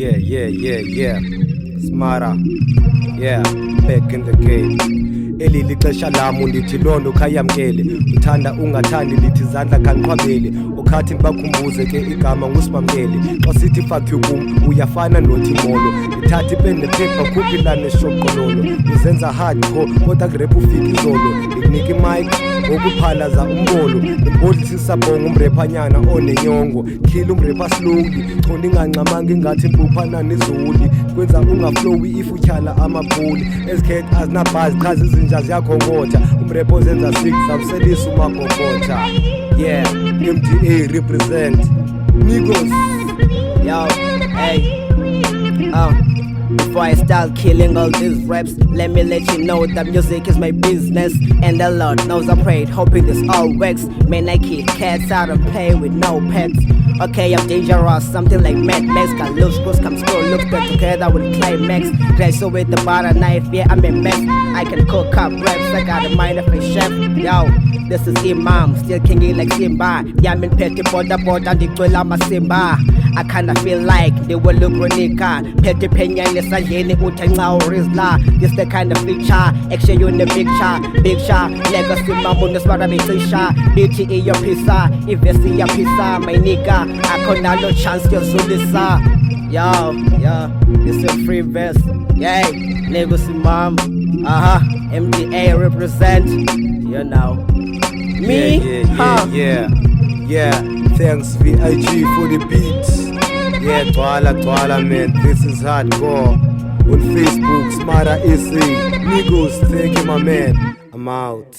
Yeah. Smara, yeah, back in the game. Eli lixesha lami ndithi londo khayamkele, uthanda ungathandi lithi izandla kanqwabele, ukhathi bakhumbuze ke igama ngusibamkele. Xa sithi fuck you kum uyafana nothi molo, ithatha pen nepaper khuphi la neshoqololo, uzenza hardcore kodwa kurep ufika izolo, ikunika imic ngokuphalaza umbolo, imbodlisa isabongo umrephanyana onenyongo, kill umrepha slowly, chona ingancamanga ingathi impuphana nezuli, kwenza ungaflowi if utyhala amabhuli, ezikhet azinabhazi chaza izinja ziyakhongotha, umrepho ozenza 6 awuselisa umakokotha. Yeah, MDA represent Negus. Yo, hey, before I start killing all these raps, let me let you know that music is my business, and the Lord knows I prayed, hoping this all works. Man, I kill cats out and play with no pets. Okay, I'm dangerous, something like Mad Max. Got loose screws, come screw, look back together with climax. Grace with the butter knife, yeah, I'm a mess. I can cook up raps, I got the mind of a chef. Yo, this is Imam, still kingy like Simba. Yeah, I'm in petty border, and the my Simba. I kinda feel like they will look Renika. Petty penya in the Sajeni Utanga or Rizla. This the kind of feature, action you in the big shot. Legacy Mamun is what I'm in Tisha. BTE your pizza, if you see your pizza, my nigga. I could not no chance to Zulisa. Yo, this is a free verse. Yay, Negus Imam. MDA represent. You know. Me? Yeah. Thanks VIG for the beats. Yeah, Twala man, this is hardcore. On Facebook, Smara FT Negus, thank you my man. I'm out.